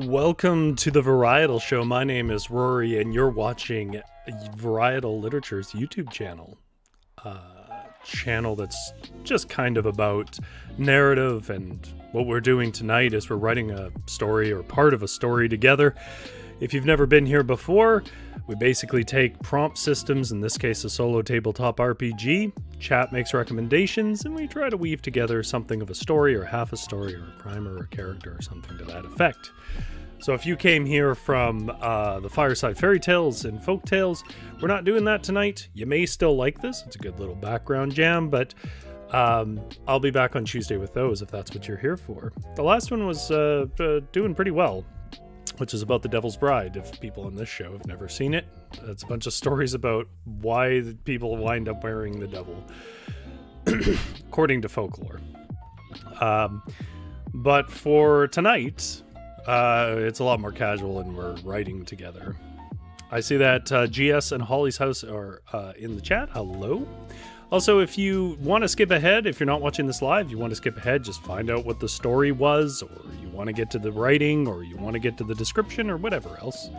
Welcome to the Varietal Show. My name is Rory, and you're watching Varietal Literature's YouTube channel. Channel that's just kind of about narrative, and what we're doing tonight is we're writing a story or part of a story together. If you've never been here before, we basically take prompt systems, in this case a solo tabletop RPG, chat makes recommendations, and we try to weave together something of a story or half a story or a primer or a character or something to that effect. So if you came here from the Fireside Fairy Tales and Folk Tales, we're not doing that tonight. You may still like this. It's a good little background jam, but I'll be back on Tuesday with those if that's what you're here for. The last one was doing pretty well, which is about the Devil's Bride. If people on this show have never seen it, it's a bunch of stories about why the people wind up wearing the devil, according to folklore. But for tonight, it's a lot more casual and we're writing together. I see that GS and Holly's House are in the chat. Hello. Also, if you want to skip ahead, if you're not watching this live, you want to skip ahead, just find out what the story was, or you want to get to the writing, or you want to get to the description, or whatever else.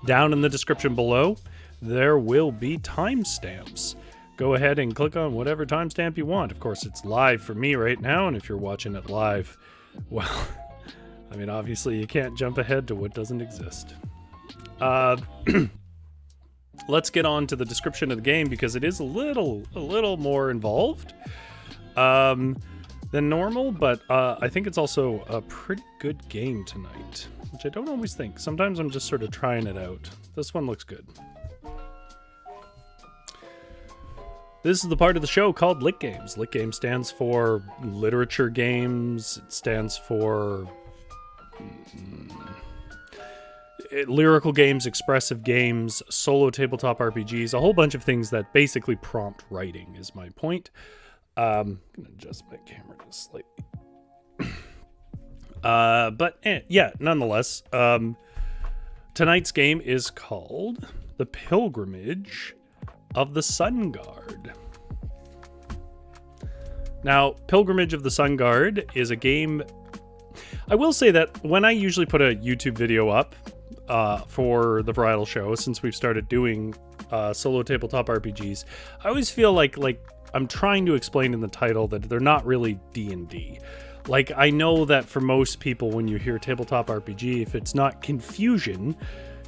Down in the description below, there will be timestamps. Go ahead and click on whatever timestamp you want. Of course, it's live for me right now, and if you're watching it live, well, I mean, obviously you can't jump ahead to what doesn't exist. Let's get on to the description of the game, because it is a little more involved than normal, but I think it's also a pretty good game tonight, which I don't always think. Sometimes I'm just sort of trying it out. This one looks good. This is the part of the show called litgames. Litgames stands for literature games. It stands for lyrical games, expressive games, solo tabletop RPGs, a whole bunch of things that basically prompt writing is my point. I'm going to adjust my camera just slightly. Yeah, nonetheless, tonight's game is called The Pilgrimage of the Sun Guard. Now, Pilgrimage of the Sun Guard is a game. I will say that when I usually put a YouTube video up for the Varietal Show, since we've started doing solo tabletop RPGs, I always feel like I'm trying to explain in the title that they're not really D&D. Like, I know that for most people, when you hear tabletop RPG, if it's not confusion,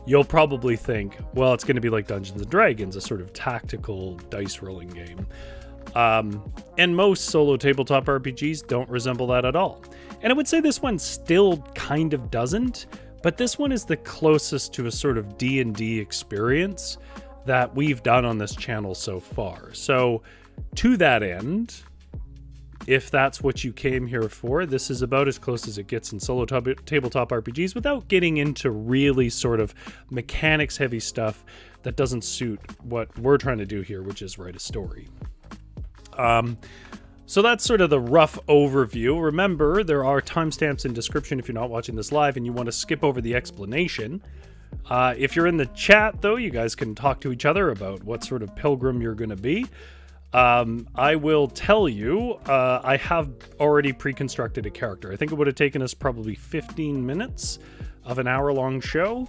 you'll probably think, well, it's going to be like Dungeons & Dragons, a sort of tactical dice rolling game. And most solo tabletop RPGs don't resemble that at all. And I would say this one still kind of doesn't, but this one is the closest to a sort of D&D experience that we've done on this channel so far. So to that end, if that's what you came here for, this is about as close as it gets in solo tabletop RPGs without getting into really sort of mechanics heavy stuff that doesn't suit what we're trying to do here, which is write a story. So that's sort of the rough overview. Remember, there are timestamps in description if you're not watching this live and you want to skip over the explanation. If you're in the chat, though, you guys can talk to each other about what sort of pilgrim you're going to be. I will tell you, I have already pre-constructed a character. I think it would have taken us probably 15 minutes of an hour-long show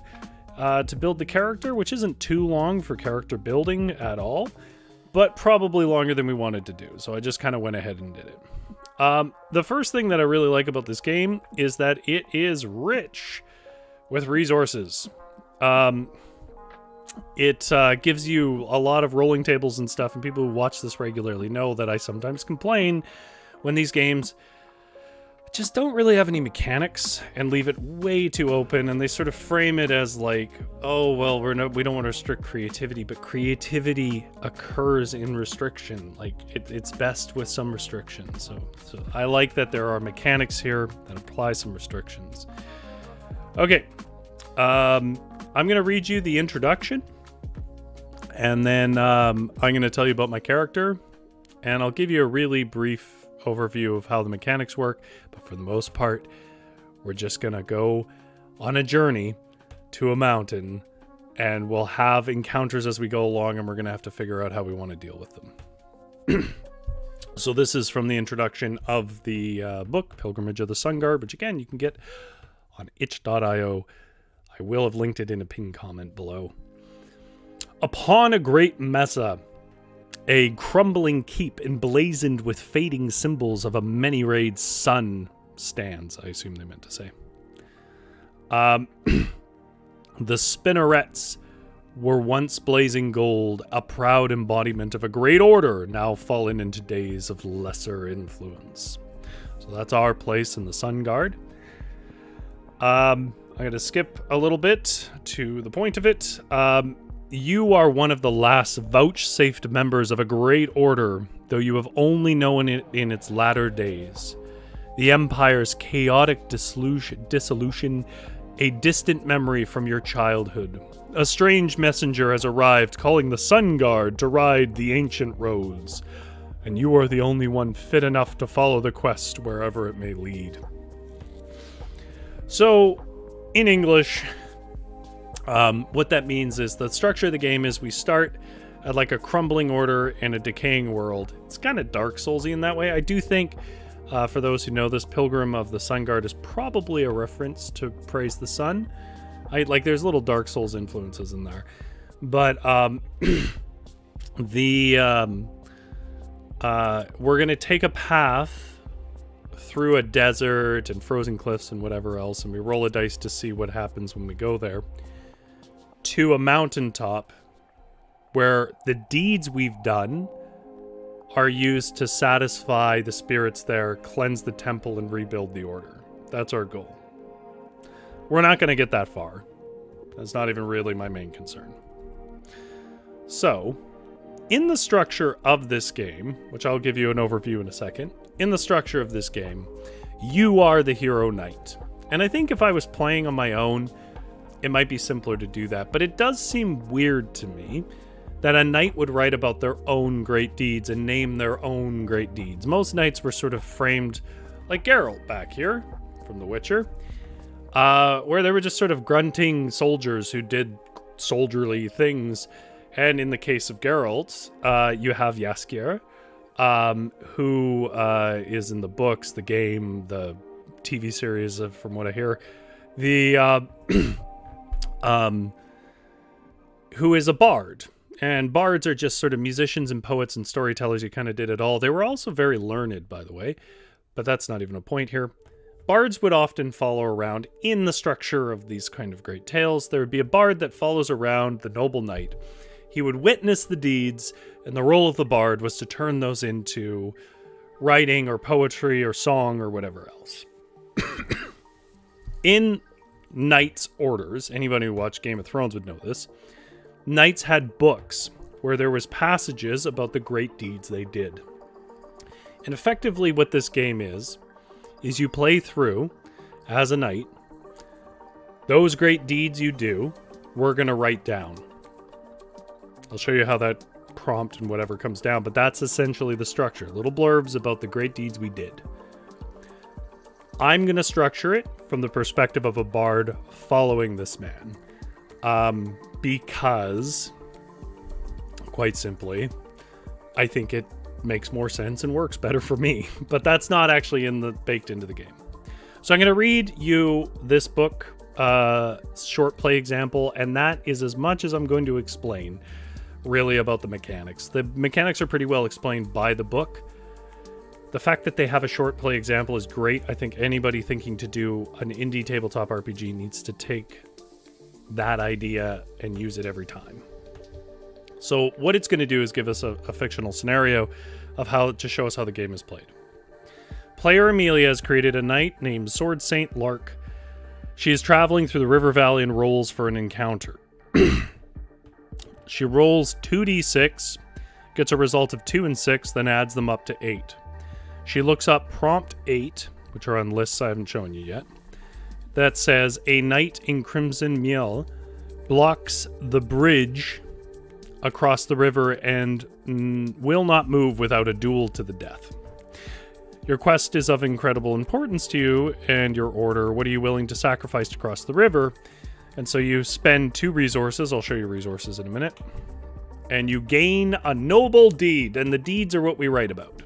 to build the character, which isn't too long for character building at all, but probably longer than we wanted to do. So I just kind of went ahead and did it. The first thing that I really like about this game is that it is rich with resources. It gives you a lot of rolling tables and stuff, and people who watch this regularly know that I sometimes complain when these games just don't really have any mechanics and leave it way too open, and they sort of frame it as like, oh, well, we don't want to restrict creativity, but creativity occurs in restriction. Like, it's best with some restrictions. So I like that there are mechanics here that apply some restrictions. Okay. I'm going to read you the introduction, and then I'm going to tell you about my character, and I'll give you a really brief overview of how the mechanics work, but for the most part, we're just going to go on a journey to a mountain, and we'll have encounters as we go along, and we're going to have to figure out how we want to deal with them. So this is from the introduction of the book, Pilgrimage of the Sun Guard, which again, you can get on itch.io. I will have linked it in a pinned comment below. Upon a great mesa, a crumbling keep emblazoned with fading symbols of a many-rayed sun stands, I assume they meant to say. The spinnerets were once blazing gold, a proud embodiment of a great order, now fallen into days of lesser influence. So that's our place in the Sun Guard. I'm going to skip a little bit to the point of it. You are one of the last vouchsafed members of a great order, though you have only known it in its latter days. The Empire's chaotic dissolution, a distant memory from your childhood. A strange messenger has arrived, calling the Sun Guard to ride the ancient roads, and you are the only one fit enough to follow the quest wherever it may lead. So, in English, what that means is the structure of the game is we start at like a crumbling order in a decaying world. It's kind of Dark Soulsy in that way. I do think, for those who know this, Pilgrim of the Sun Guard is probably a reference to Praise the Sun. There's little Dark Souls influences in there. But we're going to take a path through a desert and frozen cliffs and whatever else, and we roll a dice to see what happens when we go there, to a mountaintop where the deeds we've done are used to satisfy the spirits there, cleanse the temple, and rebuild the order. That's our goal. We're not going to get that far. That's not even really my main concern. So, in the structure of this game, which I'll give you an overview in a second, in the structure of this game, you are the hero knight. And I think if I was playing on my own, it might be simpler to do that. But it does seem weird to me that a knight would write about their own great deeds and name their own great deeds. Most knights were sort of framed like Geralt back here from The Witcher, where they were just sort of grunting soldiers who did soldierly things. And in the case of Geralt, you have Jaskier, who is in the books, the game, the TV series, from what I hear, who is a bard. And bards are just sort of musicians and poets and storytellers. You kind of did it all. They were also very learned, by the way, but that's not even a point here. Bards would often follow around in the structure of these kind of great tales. There would be a bard that follows around the noble knight. He would witness the deeds, and the role of the bard was to turn those into writing or poetry or song or whatever else. In knights' orders, anybody who watched Game of Thrones would know this, knights had books where there was passages about the great deeds they did. And effectively what this game is you play through as a knight. Those great deeds you do, we're going to write down. I'll show you how that prompt and whatever comes down, but that's essentially the structure. Little blurbs about the great deeds we did. I'm going to structure it from the perspective of a bard following this man. Because, quite simply, I think it makes more sense and works better for me. But that's not actually baked into the game. So I'm going to read you this book, short play example, and that is as much as I'm going to explain really about the mechanics. The mechanics are pretty well explained by the book. The fact that they have a short play example is great. I think anybody thinking to do an indie tabletop RPG needs to take that idea and use it every time. So what it's going to do is give us a fictional scenario of how to show us how the game is played. Player Amelia has created a knight named Sword Saint Lark. She is traveling through the river valley and rolls for an encounter. She rolls 2d6, gets a result of 2 and 6, then adds them up to 8. She looks up prompt 8, which are on lists I haven't shown you yet, that says, a knight in crimson miel blocks the bridge across the river and will not move without a duel to the death. Your quest is of incredible importance to you and your order. What are you willing to sacrifice to cross the river? And so you spend 2 resources. I'll show you resources in a minute. And you gain a noble deed, and the deeds are what we write about.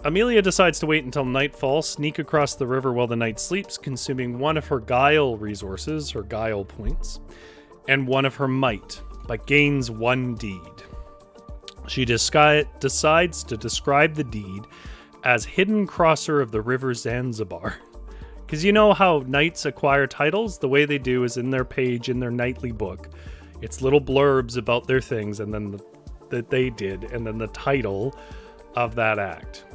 Amelia decides to wait until nightfall, sneak across the river while the knight sleeps, consuming one of her guile resources, her guile points, and one of her might, but gains one deed. She decides to describe the deed as hidden crosser of the river Zanzibar. Because you know how knights acquire titles? The way they do is in their page, in their nightly book. It's little blurbs about their things, and then that they did, and then the title of that act.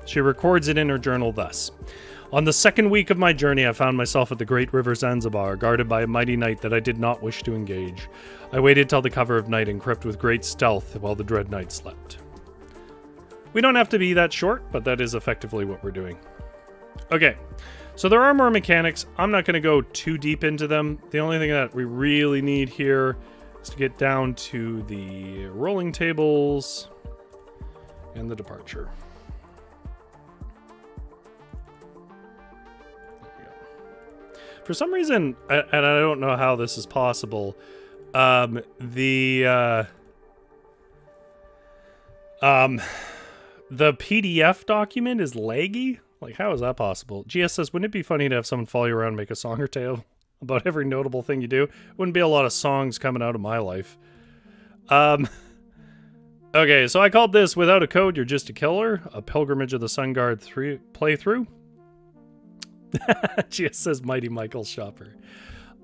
She records it in her journal thus. On the second week of my journey, I found myself at the great river Zanzibar, guarded by a mighty knight that I did not wish to engage. I waited till the cover of night and crept with great stealth while the dread knight slept. We don't have to be that short, but that is effectively what we're doing. Okay, so there are more mechanics. I'm not going to go too deep into them. The only thing that we really need here is to get down to the rolling tables and the departure. For some reason, and I don't know how this is possible, the PDF document is laggy. Like, how is that possible? GS says, wouldn't it be funny to have someone follow you around and make a song or two about every notable thing you do? Wouldn't be a lot of songs coming out of my life. Okay, so I called this Without a Code, You're Just a Killer, a Pilgrimage of the Sun Guard 3 playthrough. GS says Mighty Michael Shopper.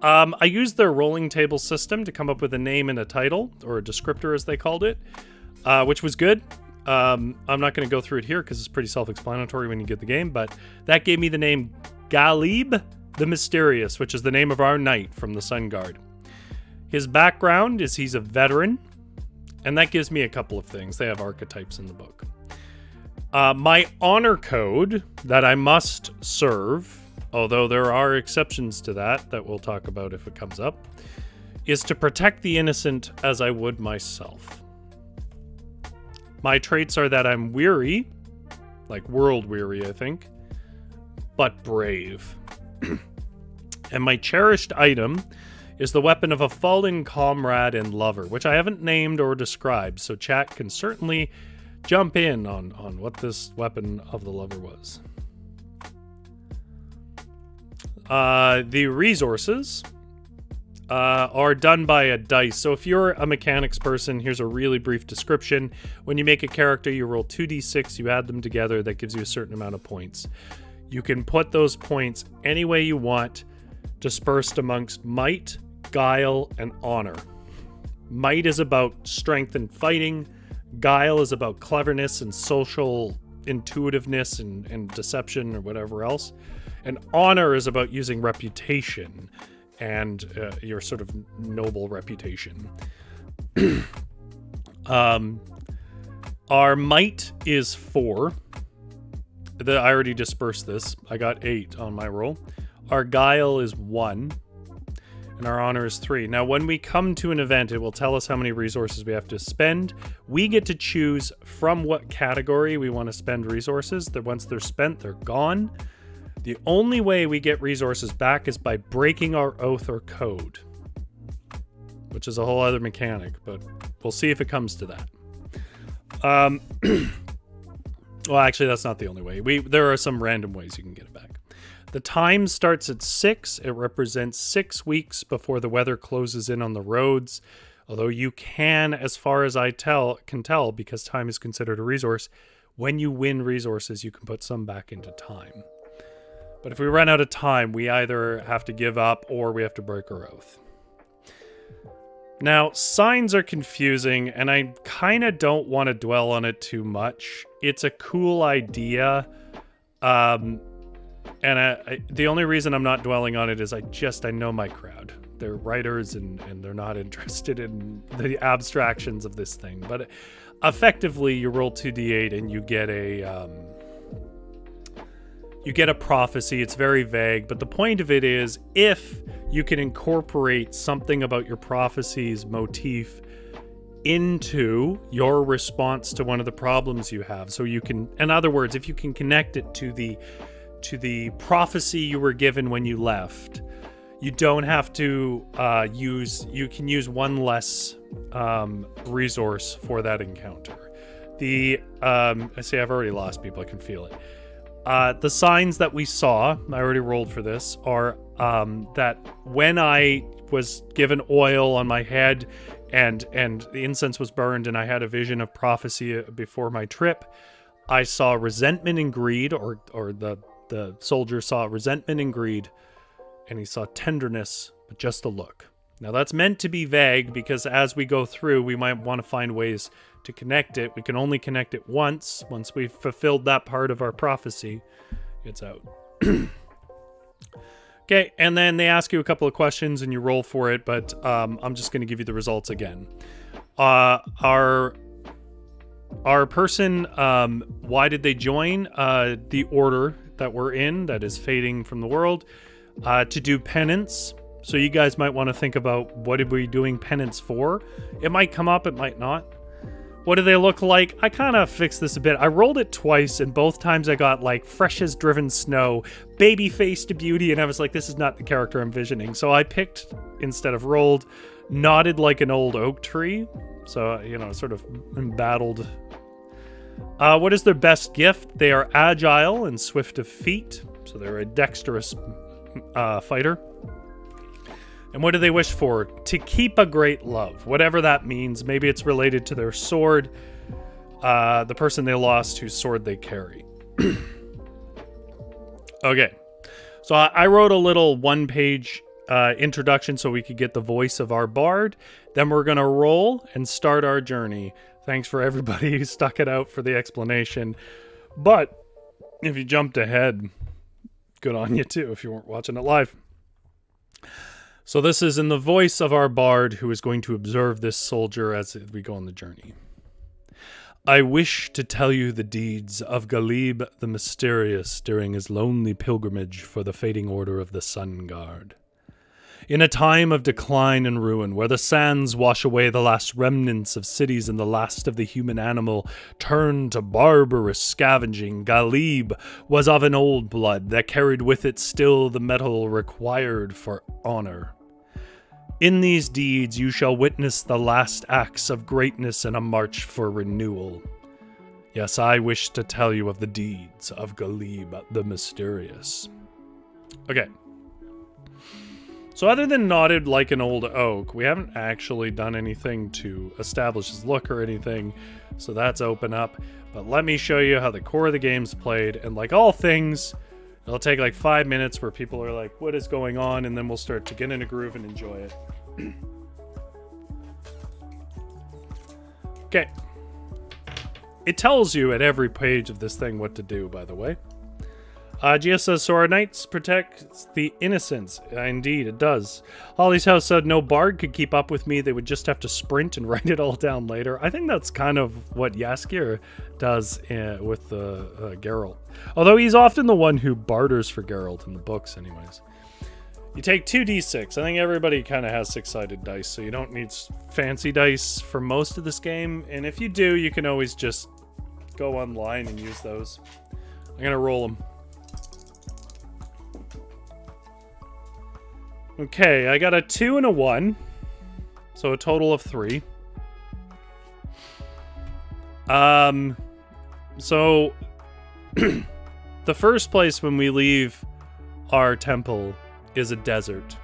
I used their rolling table system to come up with a name and a title, or a descriptor as they called it, which was good. I'm not going to go through it here because it's pretty self-explanatory when you get the game, but that gave me the name Galib the Mysterious, which is the name of our knight from the Sun Guard. His background is he's a veteran, and that gives me a couple of things. They have archetypes in the book. My honor code that I must serve, although there are exceptions to that we'll talk about if it comes up, is to protect the innocent as I would myself. My traits are that I'm weary, like world weary, I think, but brave. And my cherished item is the weapon of a fallen comrade and lover, which I haven't named or described, so chat can certainly jump in on what this weapon of the lover was. The resources are done by a dice. So if you're a mechanics person, here's a really brief description. When you make a character, you roll 2d6, you add them together, that gives you a certain amount of points. You can put those points any way you want, dispersed amongst might, guile, and honor. Might is about strength and fighting. Guile is about cleverness and social intuitiveness and deception or whatever else. And honor is about using reputation and your sort of noble reputation. Our might is 4. I already dispersed this. I got 8 on my roll. Our guile is 1. And our honor is 3. Now, when we come to an event, it will tell us how many resources we have to spend. We get to choose from what category we want to spend resources. That once they're spent, they're gone. The only way we get resources back is by breaking our oath or code, which is a whole other mechanic, but we'll see if it comes to that. Well, actually, that's not the only way. There are some random ways you can get it back. The time starts at 6. It represents 6 weeks before the weather closes in on the roads. Although you can, as far as I can tell, because time is considered a resource, when you win resources, you can put some back into time. But if we run out of time, we either have to give up or we have to break our oath. Now, signs are confusing, and I kind of don't want to dwell on it too much. It's a cool idea. And the only reason I'm not dwelling on it is I know my crowd. They're writers and they're not interested in the abstractions of this thing. But effectively, you roll 2d8 and you get a prophecy. It's very vague, but the point of it is if you can incorporate something about your prophecy's motif into your response to one of the problems you have. So you can, in other words, if you can connect it to the prophecy you were given when you left, you don't have to you can use one less resource for that encounter. I see I've already lost people. I can feel it. The signs that we saw, I already rolled for this, are that when I was given oil on my head and the incense was burned and I had a vision of prophecy before my trip, I saw resentment and greed, or the soldier saw resentment and greed, and he saw tenderness, but just a look. Now that's meant to be vague because as we go through, we might want to find ways to connect it. We can only connect it once. Once we've fulfilled that part of our prophecy, it's out. Okay, and then they ask you a couple of questions and you roll for it, but I'm just going to give you the results again. Our person, why did they join the order that we're in, that is fading from the world, to do penance. So you guys might want to think about, what are we doing penance for? It might come up, it might not. What do they look like? I kind of fixed this a bit. I rolled it twice, and both times I got like fresh as driven snow, baby-faced beauty, and I was like, this is not the character I'm envisioning. So I picked, instead of rolled, knotted like an old oak tree. So, you know, sort of embattled. What is their best gift? They are agile and swift of feet. So they're a dexterous fighter. And what do they wish for? To keep a great love, whatever that means. Maybe it's related to their sword, the person they lost whose sword they carry. Okay, so I wrote a little one-page introduction so we could get the voice of our bard. Then we're going to roll and start our journey. Thanks for everybody who stuck it out for the explanation. But if you jumped ahead, good on you too if you weren't watching it live. So this is in the voice of our bard who is going to observe this soldier as we go on the journey. I wish to tell you the deeds of Galib the Mysterious during his lonely pilgrimage for the fading order of the Sun Guard. In a time of decline and ruin, where the sands wash away the last remnants of cities and the last of the human animal turn to barbarous scavenging, Galib was of an old blood that carried with it still the metal required for honor. In these deeds you shall witness the last acts of greatness and a march for renewal. Yes, I wish to tell you of the deeds of Galib the Mysterious. Okay. So other than knotted like an old oak, we haven't actually done anything to establish his look or anything, so that's open up. But let me show you how the core of the game's played, and like all things, it'll take like 5 minutes where people are like, what is going on? And then we'll start to get in a groove and enjoy it. Okay. It tells you at every page of this thing what to do, by the way. Gia says, so our knights protect the innocents. Indeed, it does. Holly's House said, no bard could keep up with me. They would just have to sprint and write it all down later. I think that's kind of what Jaskier does with Geralt. Although he's often the one who barters for Geralt in the books anyways. You take 2d6. I think everybody kind of has 6-sided dice, so you don't need fancy dice for most of this game. And if you do, you can always just go online and use those. I'm going to roll them. Okay, I got a 2 and a 1. So a total of 3. So the first place when we leave our temple is a desert.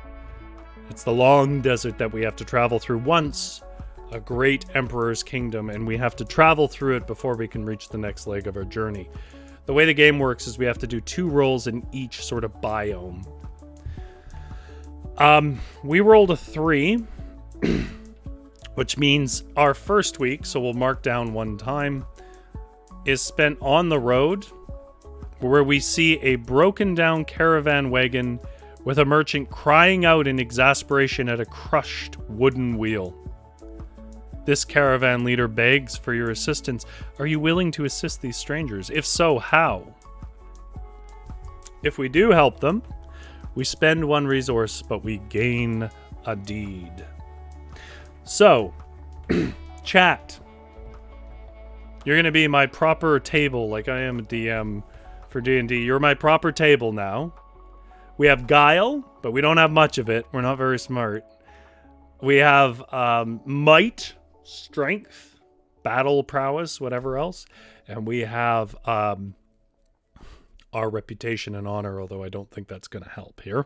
It's the long desert that we have to travel through once, a great emperor's kingdom, and we have to travel through it before we can reach the next leg of our journey. The way the game works is we have to do 2 rolls in each sort of biome. We rolled a 3, which means our first week, so we'll mark down 1 time, is spent on the road, where we see a broken down caravan wagon with a merchant crying out in exasperation at a crushed wooden wheel. This caravan leader begs for your assistance. Are you willing to assist these strangers? If so, how? If we do help them, we spend 1 resource, but we gain a deed. So, chat. You're going to be my proper table, like I am a DM for D&D. You're my proper table now. We have guile, but we don't have much of it. We're not very smart. We have might, strength, battle prowess, whatever else. And we have our reputation and honor, although I don't think that's going to help here.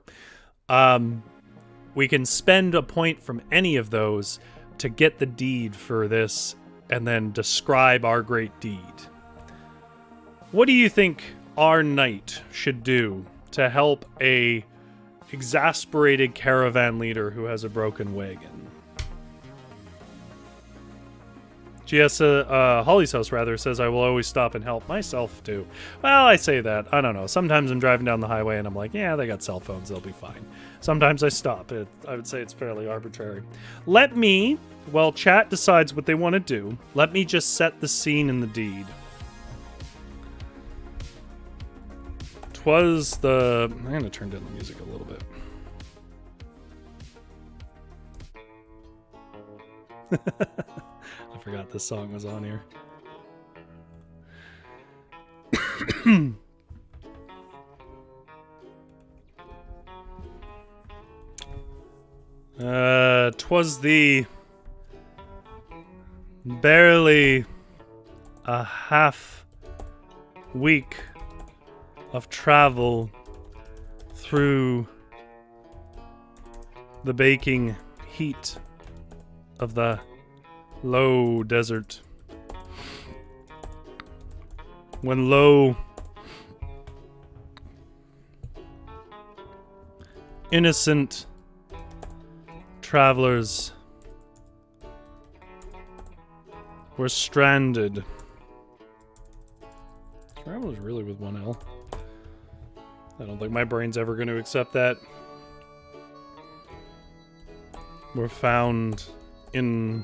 We can spend a point from any of those to get the deed for this and then describe our great deed. What do you think our knight should do to help a exasperated caravan leader who has a broken wagon? GS Holly's House rather says, I will always stop and help myself too. Well, I say that. I don't know. Sometimes I'm driving down the highway and I'm like, yeah, they got cell phones. They'll be fine. Sometimes I stop. I would say it's fairly arbitrary. Let me, while chat decides what they want to do, let me just set the scene in the deed. 'Twas the... I'm going to turn down the music a little bit. I forgot this song was on here. 'Twas the barely a half week of travel through the baking heat of the low desert, when lo, innocent travelers were stranded. Travelers really with one L. I don't think my brain's ever going to accept that. Were found in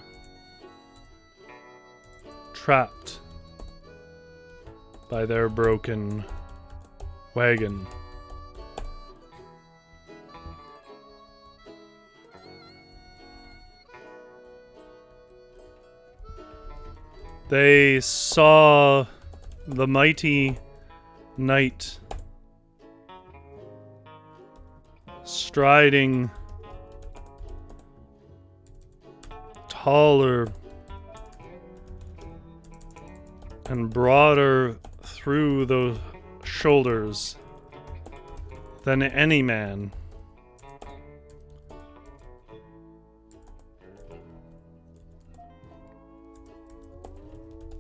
trapped by their broken wagon. They saw the mighty knight striding taller and broader through the shoulders than any man.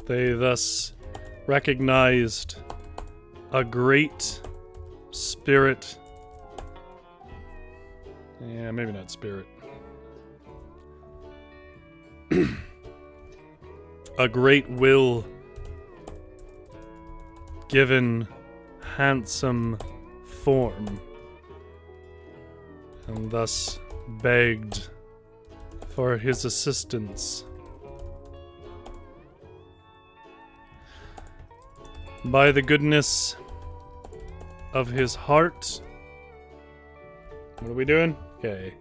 They thus recognized a great spirit. Yeah, maybe not spirit. A great will given handsome form, and thus begged for his assistance. By the goodness of his heart. What are we doing? Okay.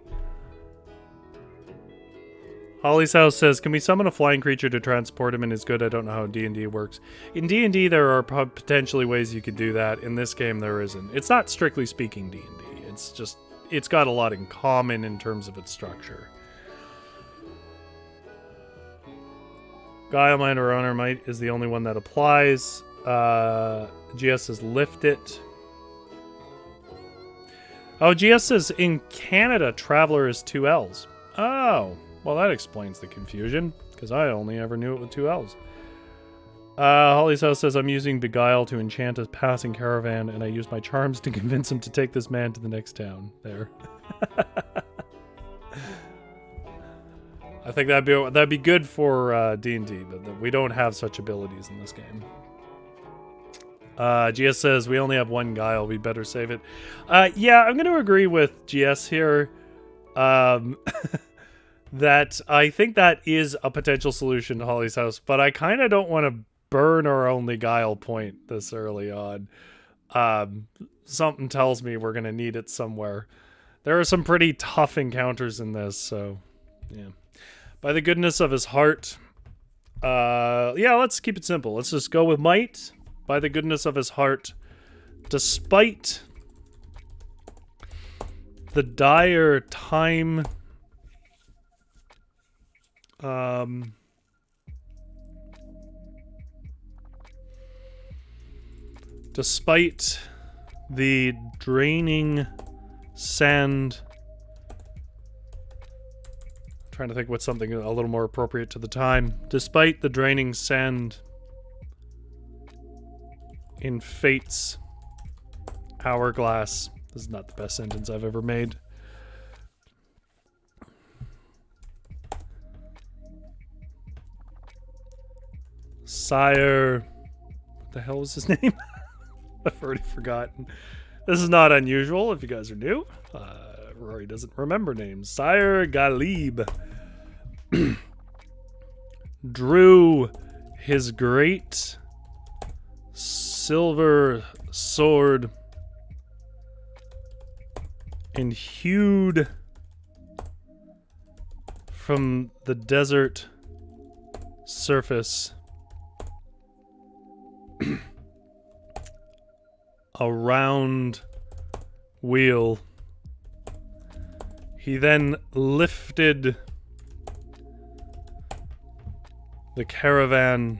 Holly's House says, can we summon a flying creature to transport him in his good? I don't know how D&D works. In D&D, there are potentially ways you could do that. In this game, there isn't. It's not strictly speaking D&D. It's just, it's got a lot in common in terms of its structure. Guilemind or Honor Might is the only one that applies. GS says lift it. Oh, GS says in Canada, Traveler is 2 L's. Oh, well that explains the confusion, because I only ever knew it with 2 L's. Holly's House says, I'm using Beguile to enchant a passing caravan, and I use my charms to convince him to take this man to the next town. There. I think that'd be good for D&D, but we don't have such abilities in this game. GS says, we only have 1 Guile, we better save it. Yeah, I'm going to agree with GS here. That I think that is a potential solution to Holly's House, but I kind of don't want to burn our only Guile point this early on. Something tells me we're going to need it somewhere. There are some pretty tough encounters in this, so yeah. By the goodness of his heart, yeah, let's keep it simple. Let's just go with might. By the goodness of his heart, despite the dire time Despite the draining sand... I'm trying to think what's something a little more appropriate to the time. Despite the draining sand in Fate's hourglass. This is not the best sentence I've ever made. Sire... What the hell was his name? I've already forgotten. This is not unusual if you guys are new. Rory doesn't remember names. Sire Galib drew his great silver sword and hewed from the desert surface a round wheel. He then lifted the caravan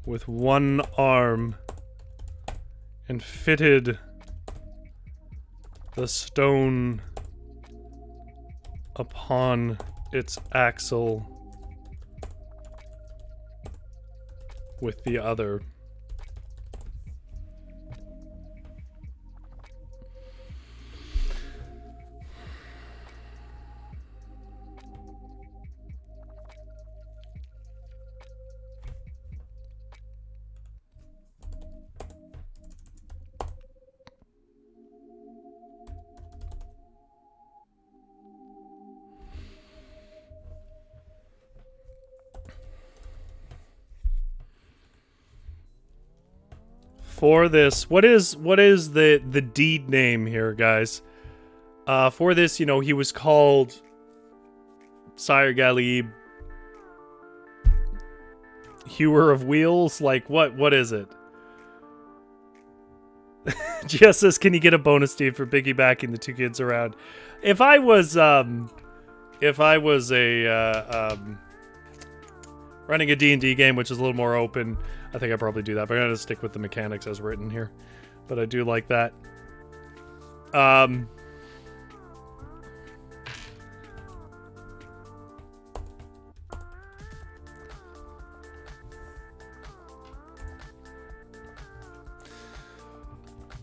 with one arm and fitted the stone upon its axle with the other. For this, what is the deed name here, guys? For this, you know, he was called Sire Galib, Hewer of Wheels. Like, what is it? Jess says, can you get a bonus deed for piggybacking the two kids around? If I was running a D&D game, which is a little more open, I think I'd probably do that, but I'm going to stick with the mechanics as written here. But I do like that.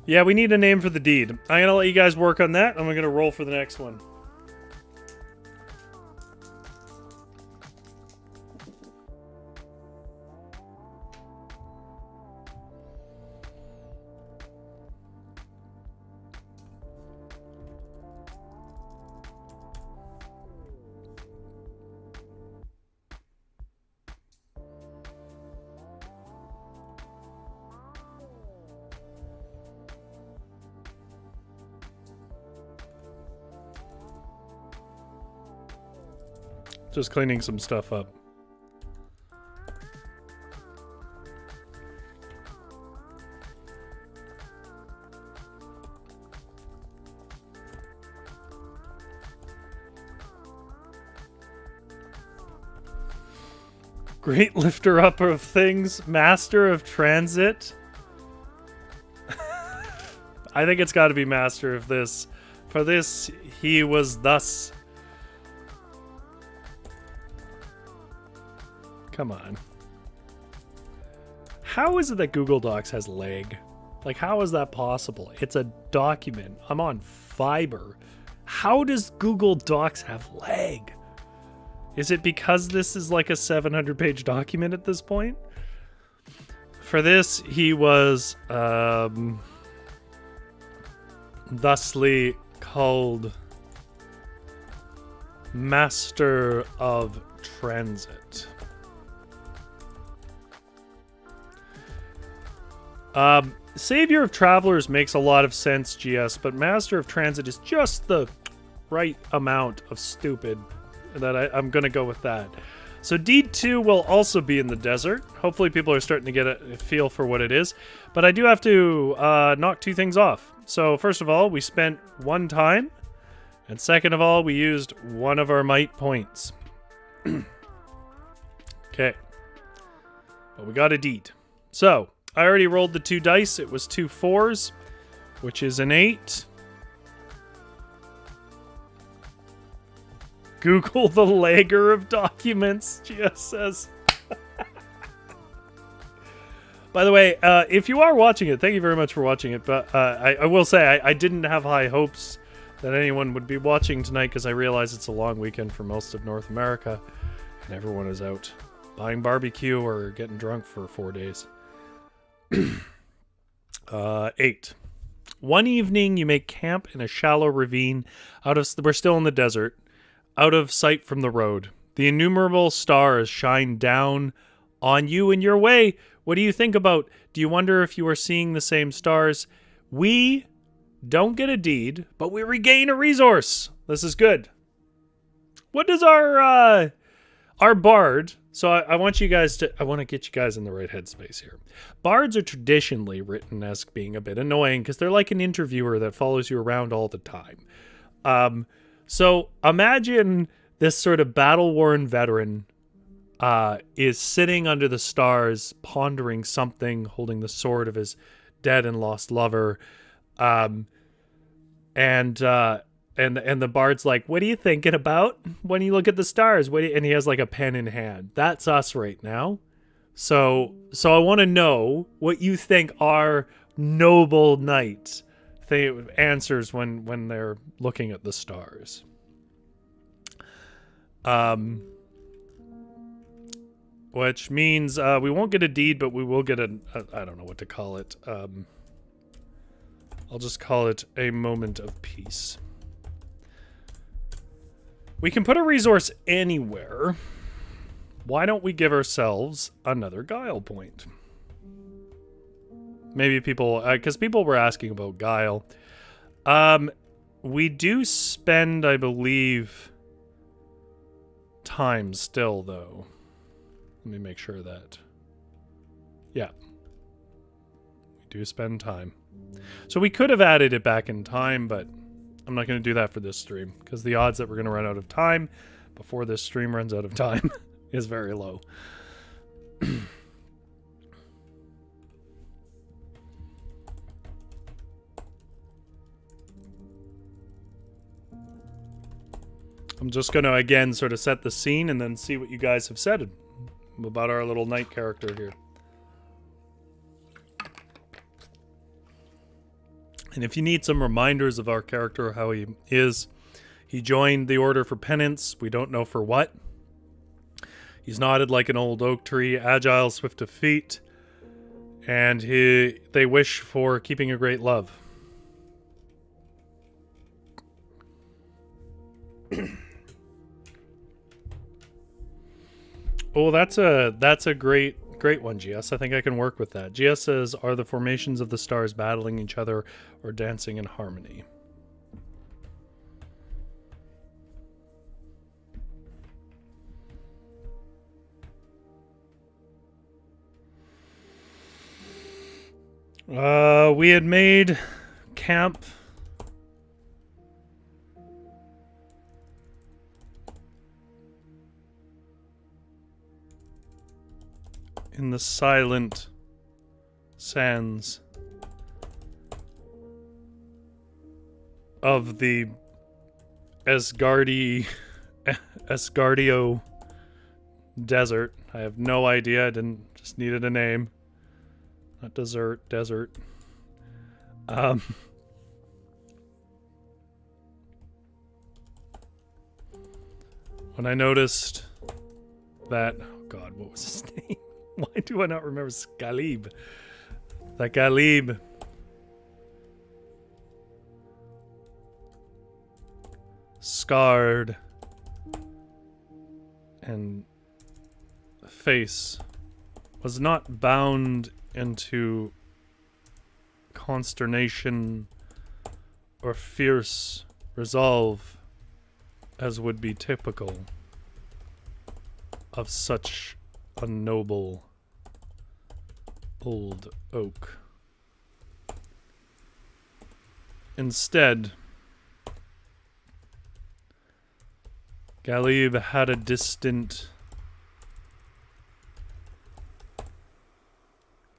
Yeah, we need a name for the deed. I'm going to let you guys work on that, and we're going to roll for the next one. Just cleaning some stuff up. Great lifter up of things, master of transit. I think it's got to be master of this. For this, he was thus. Come on. How is it that Google Docs has lag? Like, how is that possible? It's a document. I'm on Fiber. How does Google Docs have lag? Is it because this is like a 700-page document at this point? For this, he was thusly called Master of Transit. Savior of Travelers makes a lot of sense, GS, but Master of Transit is just the right amount of stupid that I'm going to go with that. So Deed 2 will also be in the desert. Hopefully people are starting to get a feel for what it is. But I do have to knock two things off. So first of all, we spent one time. And second of all, we used one of our might points. Okay. But we got a deed. So, I already rolled the 2 dice. It was 2 4s, which is an 8. Google the lagger of documents, GS says. By the way, if you are watching it, thank you very much for watching it. But I will say I didn't have high hopes that anyone would be watching tonight because I realize it's a long weekend for most of North America. And everyone is out buying barbecue or getting drunk for 4 days. 8. One evening, you make camp in a shallow ravine. We're still in the desert. Out of sight from the road. The innumerable stars shine down on you in your way. What do you think about? Do you wonder if you are seeing the same stars? We don't get a deed, but we regain a resource. This is good. What does our bard... So I want you guys to... I want to get you guys in the right headspace here. Bards are traditionally written as being a bit annoying because they're like an interviewer that follows you around all the time. So imagine this sort of battle-worn veteran is sitting under the stars, pondering something, holding the sword of his dead and lost lover. And the bard's like, what are you thinking about when you look at the stars? And he has like a pen in hand. That's us right now. So I want to know what you think our noble knight answers when they're looking at the stars. Which means we won't get a deed, but we will get I don't know what to call it. I'll just call it a moment of peace. We can put a resource anywhere. Why don't we give ourselves another guile point? Maybe people, because people were asking about guile. We do spend, I believe, time still, though. Let me make sure that. Yeah. We do spend time. So we could have added it back in time, but I'm not going to do that for this stream, because the odds that we're going to run out of time before this stream runs out of time is very low. I'm just going to, again, sort of set the scene and then see what you guys have said about our little knight character here. And if you need some reminders of our character, how he is, he joined the Order for Penance. We don't know for what. He's knotted like an old oak tree, agile, swift of feet, and they wish for keeping a great love. Oh, that's a great one, GS. I think I can work with that. GS says, are the formations of the stars battling each other or dancing in harmony? We had made camp in the silent sands of the Asgardio desert. I have no idea. I just needed a name. Not desert. When I noticed that, oh God, what was his name? Why do I not remember Galib? That Galib scarred and face was not bound into consternation or fierce resolve as would be typical of such a noble old oak. Instead, Galib had a distant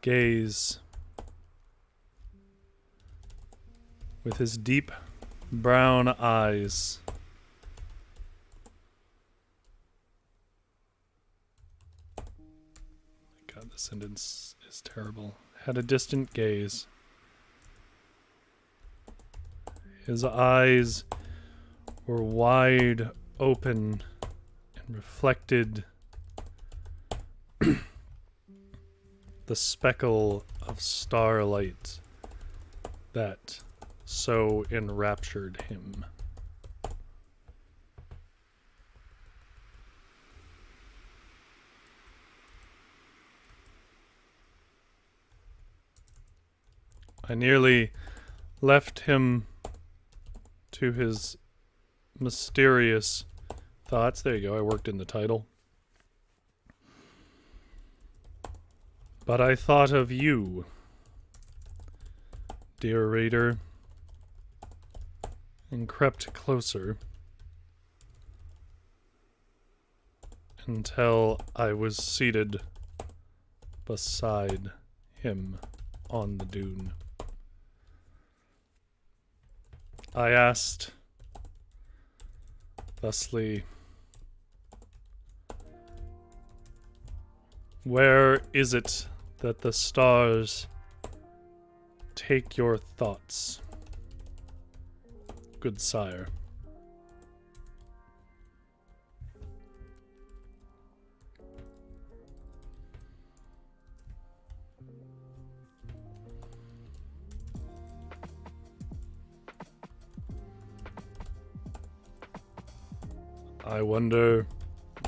gaze with his deep brown eyes. God, the sentence is terrible. Had a distant gaze. His eyes were wide open and reflected the speckle of starlight that so enraptured him. I nearly left him to his mysterious thoughts. There you go, I worked in the title. But I thought of you, dear reader, and crept closer until I was seated beside him on the dune. I asked thusly, where is it that the stars take your thoughts, good sire? I wonder,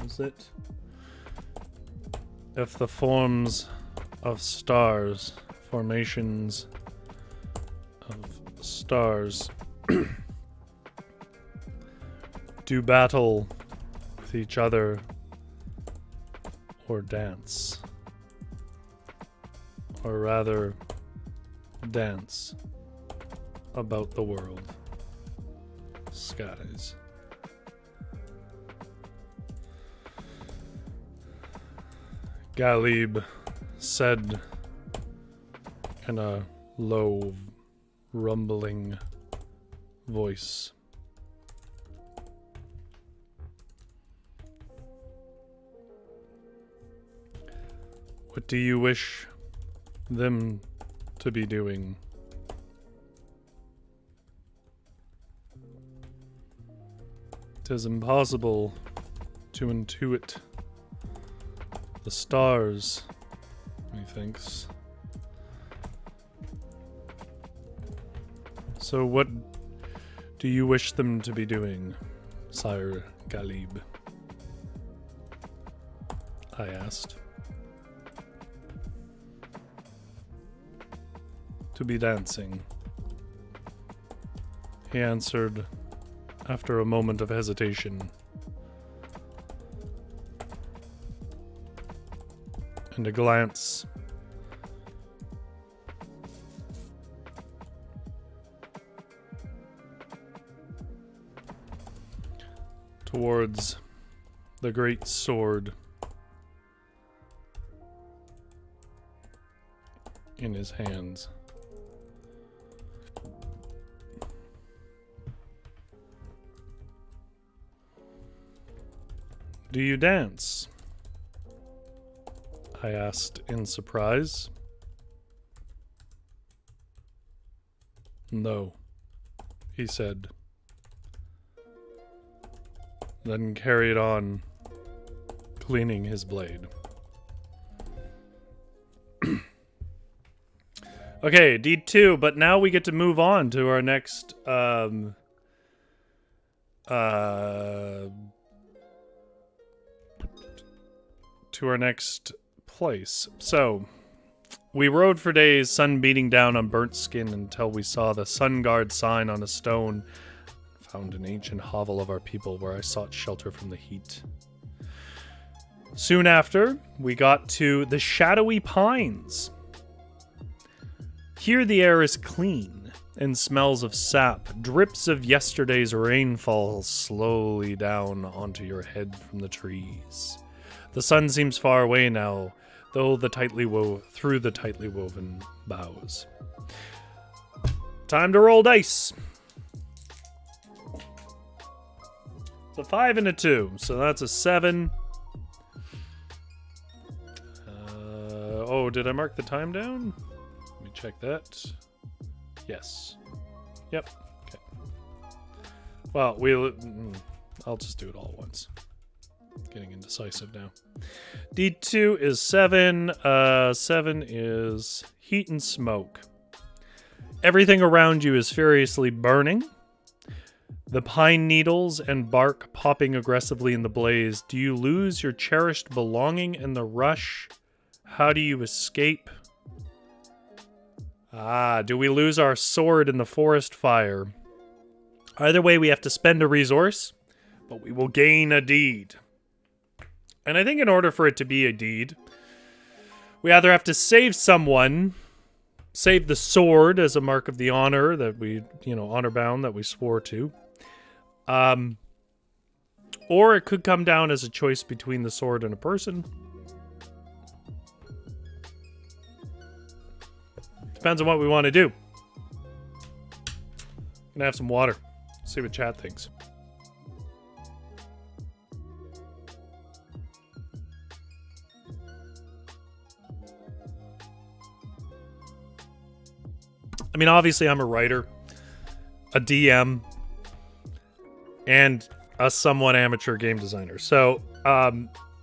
is it, if the forms of stars, formations of stars, do battle with each other or dance, or rather dance about the world. Skies. Galib said in a low, rumbling voice, what do you wish them to be doing? It is impossible to intuit the stars, methinks. So what do you wish them to be doing, Sire Galib? I asked. To be dancing, he answered after a moment of hesitation. And a glance towards the great sword in his hands. Do you dance? I asked in surprise. No, he said, then carried on cleaning his blade. Okay, D2, but now we get to move on to our next place. So, we rode for days, sun beating down on burnt skin until we saw the Sun Guard sign on a stone. Found an ancient hovel of our people where I sought shelter from the heat. Soon after, we got to the Shadowy Pines. Here the air is clean and smells of sap. Drips of yesterday's rainfall slowly down onto your head from the trees. The sun seems far away now. through the tightly woven boughs. Time to roll dice. It's a 5 and a 2, so that's a 7. Oh, did I mark the time down? Let me check that. Yes. Yep. Okay. Well, I'll just do it all at once. Getting indecisive now. D2 is 7. 7 is heat and smoke. Everything around you is furiously burning. The pine needles and bark popping aggressively in the blaze. Do you lose your cherished belonging in the rush? How do you escape? Do we lose our sword in the forest fire? Either way, we have to spend a resource, but we will gain a deed. And I think in order for it to be a deed, we either have to save someone, save the sword as a mark of the honor that we, honor bound that we swore to. Or it could come down as a choice between the sword and a person. Depends on what we want to do. Gonna have some water. See what chat thinks. I mean, obviously I'm a writer, a DM, and a somewhat amateur game designer. So,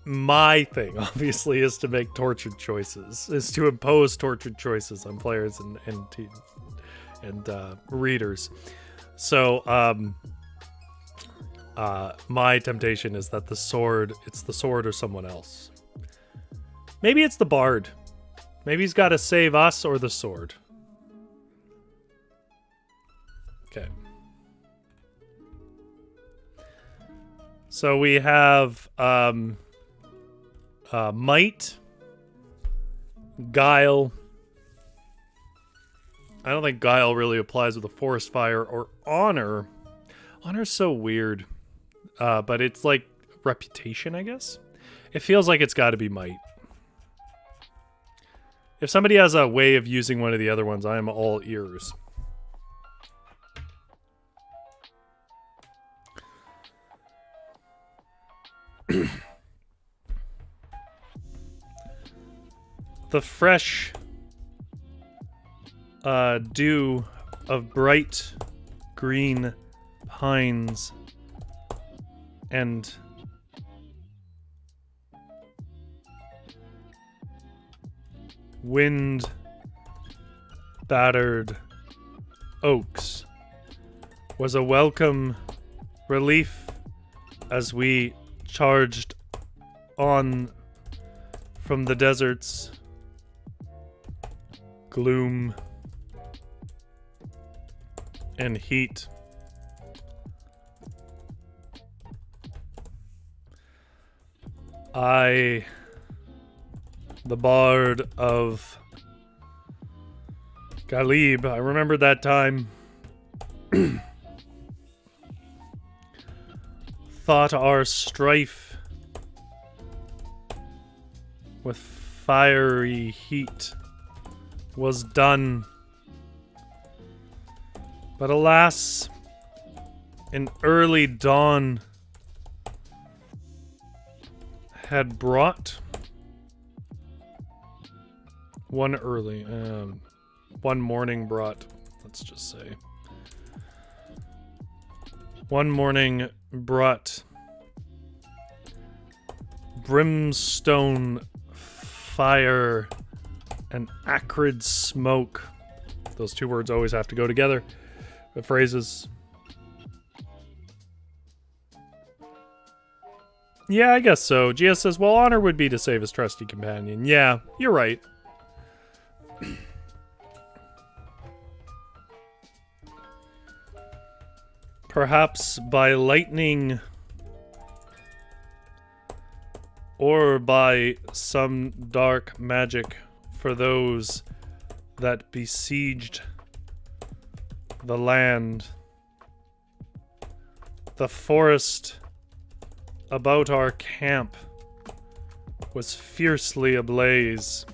my thing, obviously, is to make tortured choices, is to impose tortured choices on players and readers. So, my temptation is that it's the sword or someone else. Maybe it's the bard. Maybe he's got to save us or the sword. Okay. So we have might, guile. I don't think guile really applies with a forest fire, or honor. Honor's so weird, but it's like reputation, I guess. It feels like it's got to be might. If somebody has a way of using one of the other ones, I am all ears. The fresh dew of bright green pines and wind battered oaks was a welcome relief as we charged on from the desert's gloom and heat. I, the bard of Galib, I remember that time, thought our strife with fiery heat was done. But alas, an early dawn had brought one morning brought, let's just say, one morning brought brimstone, fire, and acrid smoke. Those two words always have to go together. The phrases. Yeah, I guess so. GS says, well, honor would be to save his trusty companion. Yeah, you're right. Perhaps by lightning or by some dark magic for those that besieged the land, the forest about our camp was fiercely ablaze.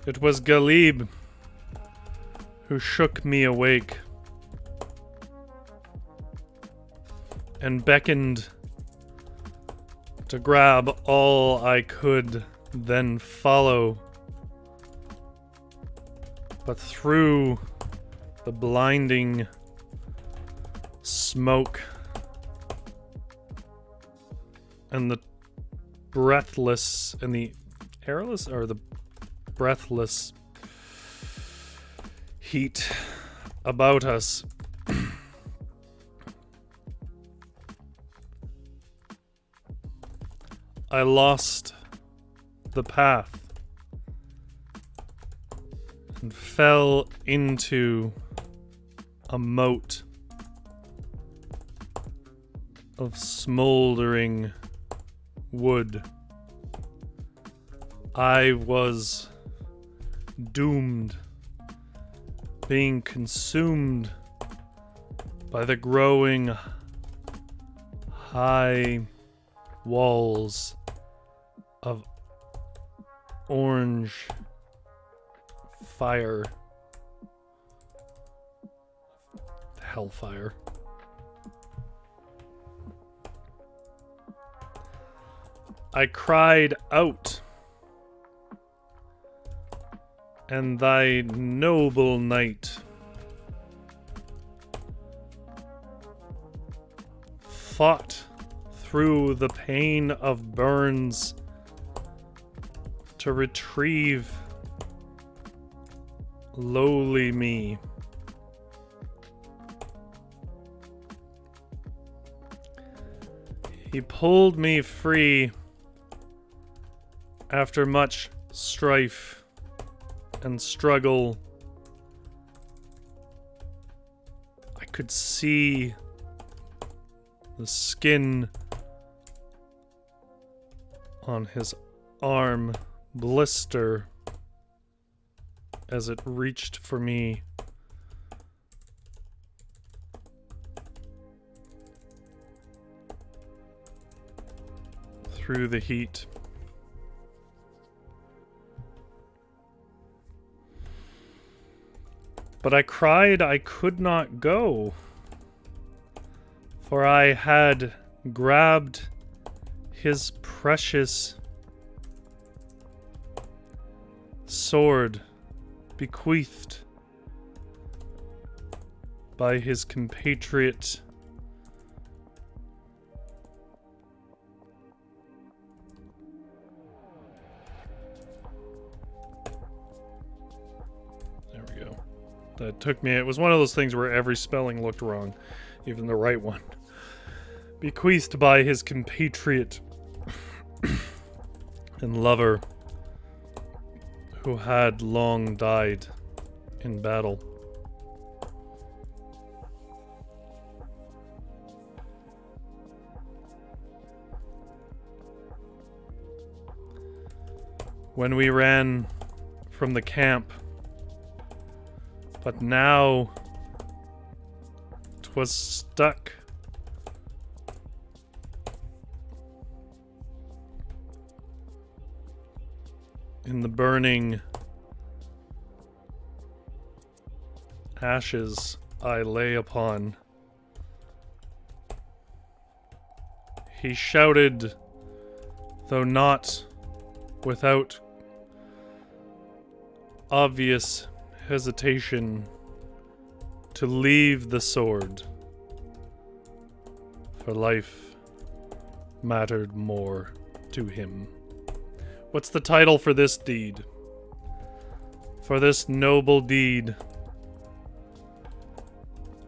It was Galib who shook me awake and beckoned to grab all I could, then follow. But through the blinding smoke and the breathless and the airless or the breathless heat about us, I lost the path and fell into a moat of smoldering wood. I was doomed, being consumed by the growing high walls of orange fire. Hellfire. I cried out, and thy noble knight fought through the pain of burns to retrieve lowly me. He pulled me free after much strife and struggle. I could see the skin on his arm blister as it reached for me. Through the heat. But I cried I could not go, for I had grabbed his precious sword bequeathed by his compatriot that took me. It was one of those things where every spelling looked wrong, even the right one. Bequeathed by his compatriot and lover who had long died in battle. When we ran from the camp, but now 'twas stuck in the burning ashes I lay upon. He shouted, though not without obvious hesitation, to leave the sword, for life mattered more to him. What's the title for this deed? For this noble deed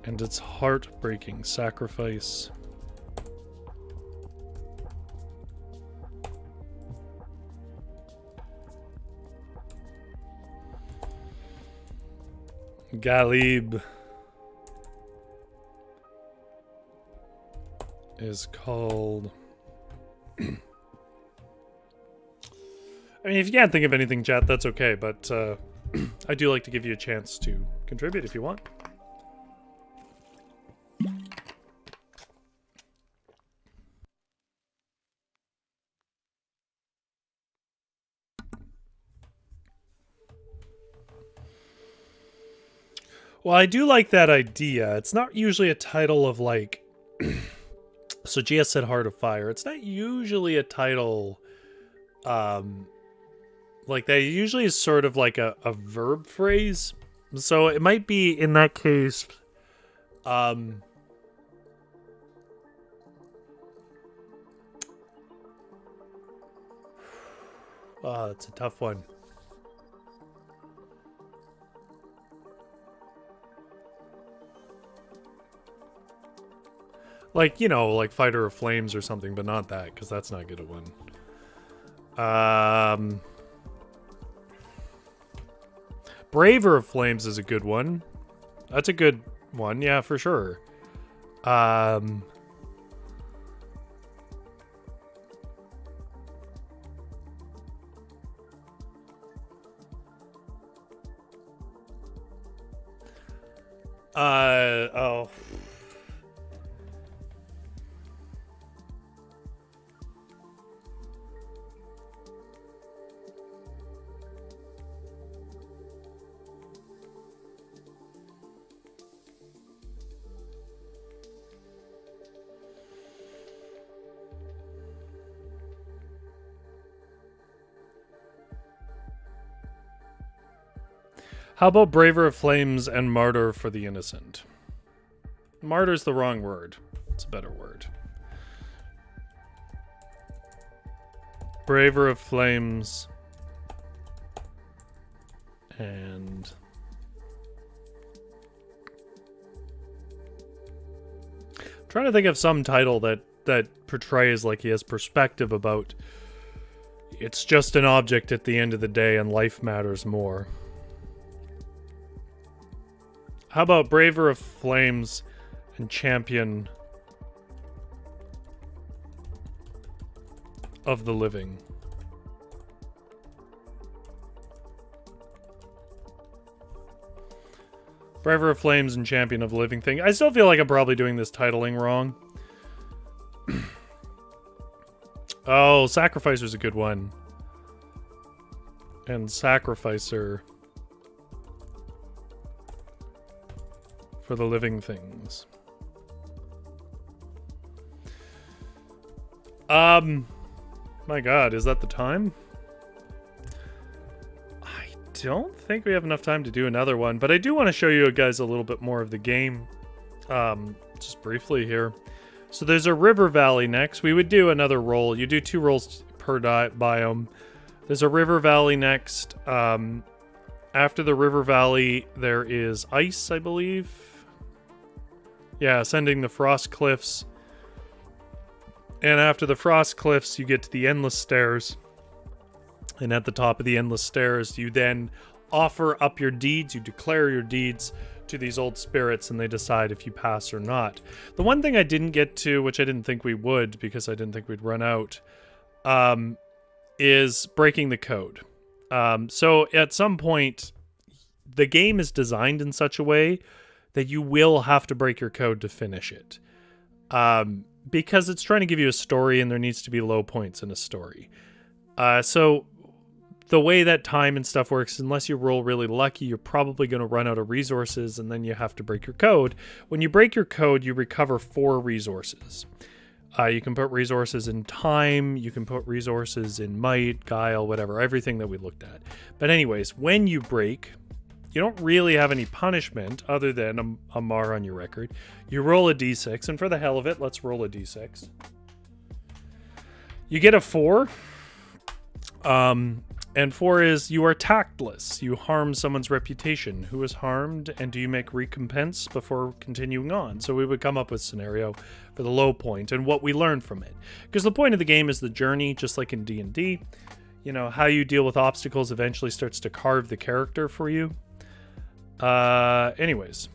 and its heartbreaking sacrifice. Galib is called I mean, if you can't think of anything, chat, that's okay, but I do like to give you a chance to contribute if you want. Well, I do like that idea. It's not usually a title of like... So GS said Heart of Fire. It's not usually a title... like that usually is sort of like a verb phrase. So it might be, in that case... Oh, that's a tough one. Like, you know, like Fighter of Flames or something, but not that, because that's not good at one. Braver of Flames is a good one. That's a good one, yeah, for sure. Oh. How about Braver of Flames and Martyr for the Innocent? Martyr's the wrong word. It's a better word. Braver of Flames and... I'm trying to think of some title that portrays like he has perspective about it's just an object at the end of the day and life matters more. How about Braver of Flames and Champion of the Living? Braver of Flames and Champion of the Living thing. I still feel like I'm probably doing this titling wrong. Oh, Sacrificer's a good one. And Sacrificer for the Living Things. My God, is that the time? I don't think we have enough time to do another one, but I do want to show you guys a little bit more of the game, just briefly here. So there's a river valley next. We would do another roll. You do 2 rolls per biome. There's a river valley next. After the river valley, there is ice, I believe. Yeah, ascending the frost cliffs. And after the frost cliffs, you get to the endless stairs. And at the top of the endless stairs, you then offer up your deeds. You declare your deeds to these old spirits, and they decide if you pass or not. The one thing I didn't get to, which I didn't think we would, because I didn't think we'd run out, is breaking the code. So at some point, the game is designed in such a way that you will have to break your code to finish it. Because it's trying to give you a story, and there needs to be low points in a story. So the way that time and stuff works, unless you roll really lucky, you're probably going to run out of resources, and then you have to break your code. When you break your code, you recover 4 resources. You can put resources in time, you can put resources in might, guile, whatever, everything that we looked at. But anyways, when you break, you don't really have any punishment other than a mar on your record. You roll a d6, and for the hell of it, let's roll a d6. You get a 4. And 4 is you are tactless. You harm someone's reputation. Who is harmed, and do you make recompense before continuing on? So we would come up with a scenario for the low point and what we learn from it. Because the point of the game is the journey, just like in D&D. You know, how you deal with obstacles eventually starts to carve the character for you. Anyways,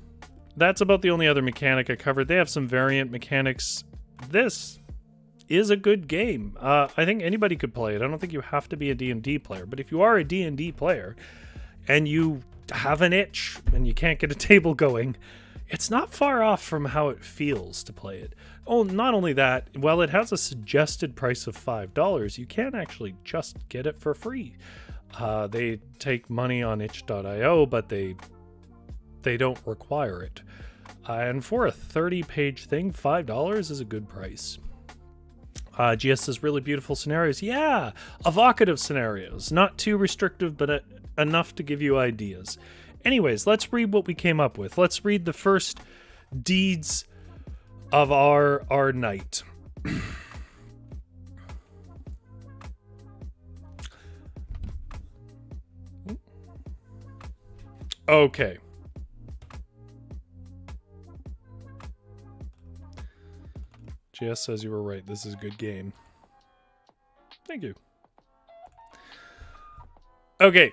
that's about the only other mechanic I covered. They have some variant mechanics. This is a good game. I think anybody could play it. I don't think you have to be a D&D player, but if you are a D&D player and you have an itch and you can't get a table going, it's not far off from how it feels to play it. Oh, not only that, while it has a suggested price of $5, you can actually just get it for free. They take money on itch.io, but they don't require it. And for a 30-page thing, $5 is a good price. GS says really beautiful scenarios. Yeah, evocative scenarios. Not too restrictive, but enough to give you ideas. Anyways, let's read what we came up with. Let's read the first deeds of our night. Okay. GS says you were right. This is a good game. Thank you. Okay.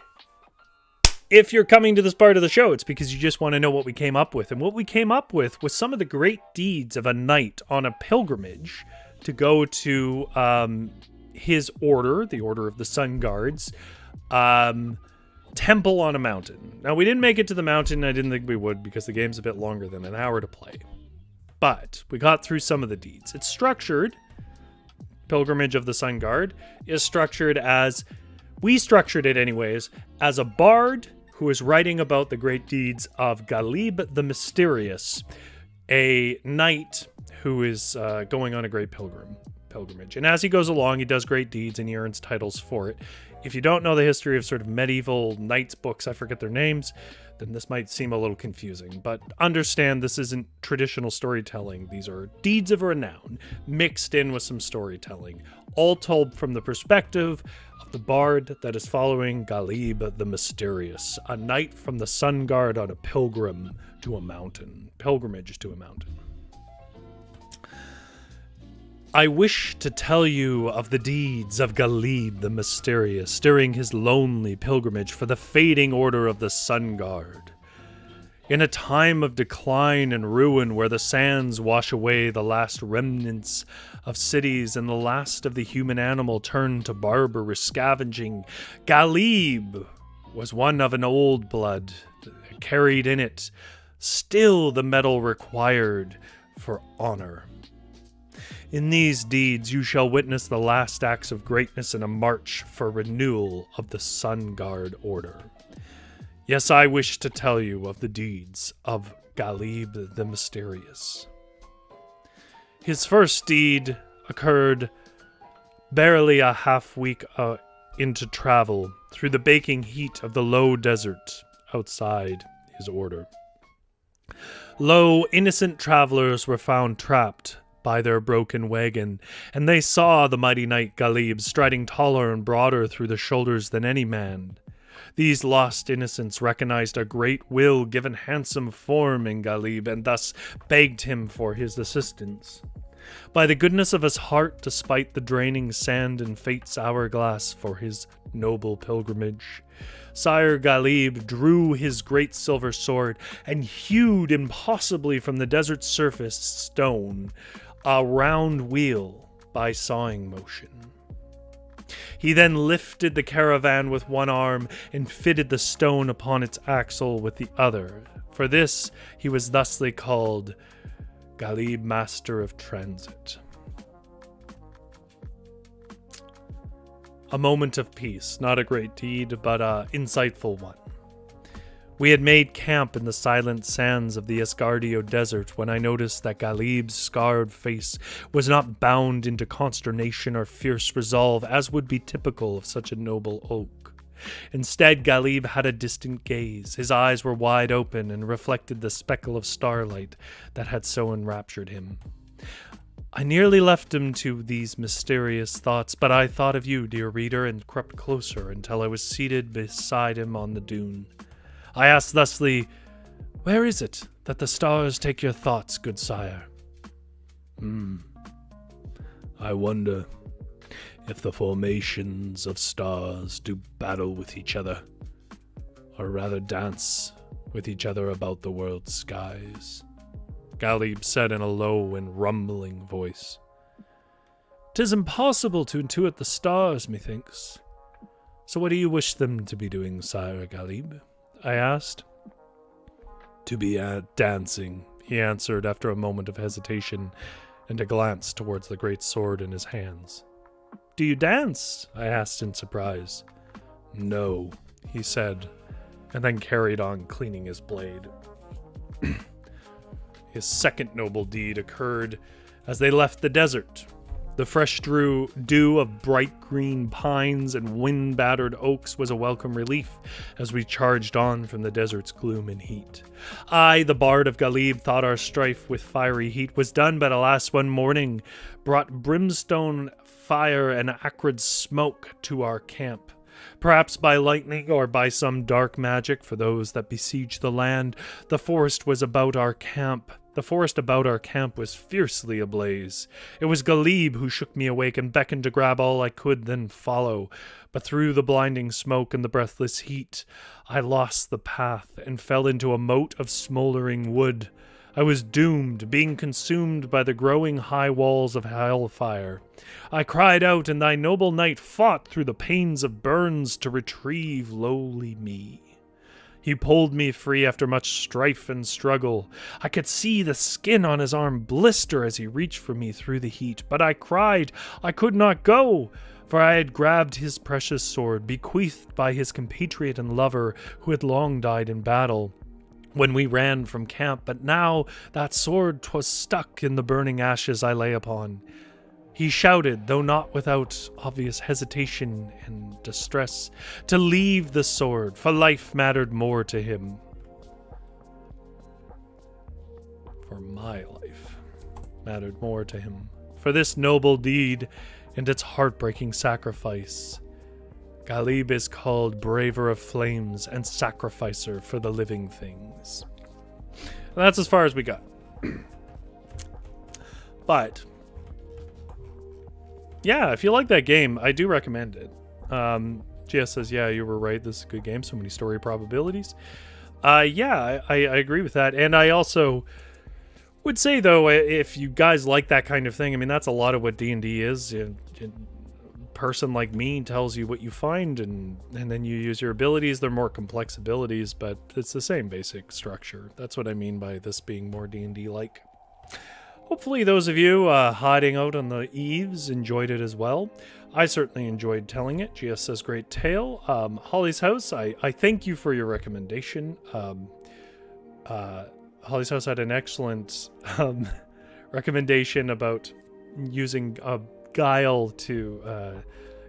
If you're coming to this part of the show, it's because you just want to know what we came up with. And what we came up with was some of the great deeds of a knight on a pilgrimage to go to his order, the Order of the Sun Guards, temple on a mountain. Now, we didn't make it to the mountain. I didn't think we would because the game's a bit longer than an hour to play. But we got through some of the deeds. It's structured, Pilgrimage of the Sun Guard, is structured as, we structured it anyways, as a bard who is writing about the great deeds of Galib the Mysterious, a knight who is going on a great pilgrimage. And as he goes along, he does great deeds and he earns titles for it. If you don't know the history of sort of medieval knights books, I forget their names, then this might seem a little confusing. But understand this isn't traditional storytelling. These are deeds of renown mixed in with some storytelling, all told from the perspective of the bard that is following Galib the Mysterious, a knight from the Sun Guard on a pilgrimage to a mountain. I wish to tell you of the deeds of Galib the Mysterious during his lonely pilgrimage for the fading order of the Sun Guard. In a time of decline and ruin where the sands wash away the last remnants of cities and the last of the human animal turn to barbarous scavenging, Galib was one of an old blood that carried in it still the metal required for honor. In these deeds you shall witness the last acts of greatness in a march for renewal of the Sun Guard order. Yes, I wish to tell you of the deeds of Galib the Mysterious. His first deed occurred barely a half week into travel through the baking heat of the low desert outside his order. Lo, innocent travelers were found trapped by their broken wagon, and they saw the mighty knight Galib striding taller and broader through the shoulders than any man. These lost innocents recognized a great will given handsome form in Galib, and thus begged him for his assistance. By the goodness of his heart, despite the draining sand and fate's hourglass for his noble pilgrimage, Sire Galib drew his great silver sword and hewed impossibly from the desert's surface stone a round wheel by sawing motion. He then lifted the caravan with one arm and fitted the stone upon its axle with the other. For this he was thusly called Galib, Master of Transit. A moment of peace, not a great deed, but an insightful one. We had made camp in the silent sands of the Escardio Desert when I noticed that Galib's scarred face was not bound into consternation or fierce resolve, as would be typical of such a noble oak. Instead, Galib had a distant gaze. His eyes were wide open and reflected the speckle of starlight that had so enraptured him. I nearly left him to these mysterious thoughts, but I thought of you, dear reader, and crept closer until I was seated beside him on the dune. I asked thusly, "Where is it that the stars take your thoughts, good sire?" I wonder if the formations of stars do battle with each other, or rather dance with each other about the world's skies," Galib said in a low and rumbling voice. 'Tis impossible to intuit the stars, methinks. So what do you wish them to be doing, Sire Galib? I asked. To be dancing, he answered after a moment of hesitation and a glance towards the great sword in his hands. Do you dance? I asked in surprise. No, he said, and then carried on cleaning his blade. His second noble deed occurred as they left the desert. The fresh dew of bright green pines and wind-battered oaks was a welcome relief as we charged on from the desert's gloom and heat. I, the bard of Galib, thought our strife with fiery heat was done, but alas, one morning brought brimstone, fire, and acrid smoke to our camp. Perhaps by lightning or by some dark magic for those that besiege the land, the forest about our camp was fiercely ablaze. It was Galib who shook me awake and beckoned to grab all I could, then follow. But through the blinding smoke and the breathless heat, I lost the path and fell into a moat of smoldering wood. I was doomed, being consumed by the growing high walls of hellfire. I cried out, and thy noble knight fought through the pains of burns to retrieve lowly me. He pulled me free after much strife and struggle. I could see the skin on his arm blister as he reached for me through the heat, but I cried I could not go, for I had grabbed his precious sword, bequeathed by his compatriot and lover who had long died in battle when we ran from camp, but now that sword 'twas stuck in the burning ashes I lay upon. He shouted, though not without obvious hesitation and distress, to leave the sword, for life mattered more to him. For my life mattered more to him. For this noble deed and its heartbreaking sacrifice, Galib is called Braver of Flames and Sacrificer for the Living Things. And that's as far as we got. But yeah, if you like that game, I do recommend it. GS says, yeah, you were right. This is a good game. So many story probabilities. Yeah, I agree with that. And I also would say, though, if you guys like that kind of thing, I mean, that's a lot of what D&D is. A person like me tells you what you find, and then you use your abilities. They're more complex abilities, but it's the same basic structure. That's what I mean by this being more D&D-like. Hopefully those of you hiding out on the eaves enjoyed it as well. I certainly enjoyed telling it. GS says, great tale. Holly's House, I thank you for your recommendation. Holly's House had an excellent recommendation about using a guile to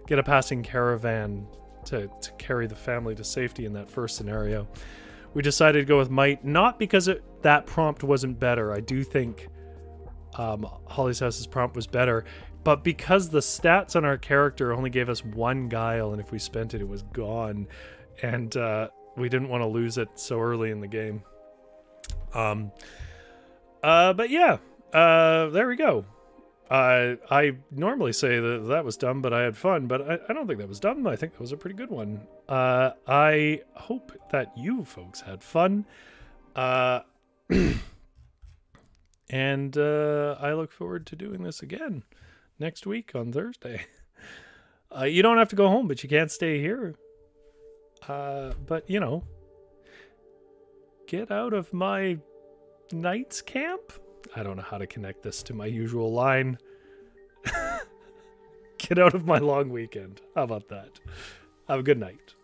get a passing caravan to carry the family to safety in that first scenario. We decided to go with might, not because that prompt wasn't better. I do think Holly's House's prompt was better, but because the stats on our character only gave us one guile, and if we spent it, it was gone, and we didn't want to lose it so early in the game. But yeah, there we go. I normally say that was dumb, but I had fun, but I don't think that was dumb. I think that was a pretty good one. I hope that you folks had fun. And I look forward to doing this again next week on Thursday. You don't have to go home, but you can't stay here. But, you know, get out of my night's camp? I don't know how to connect this to my usual line. Get out of my long weekend. How about that? Have a good night.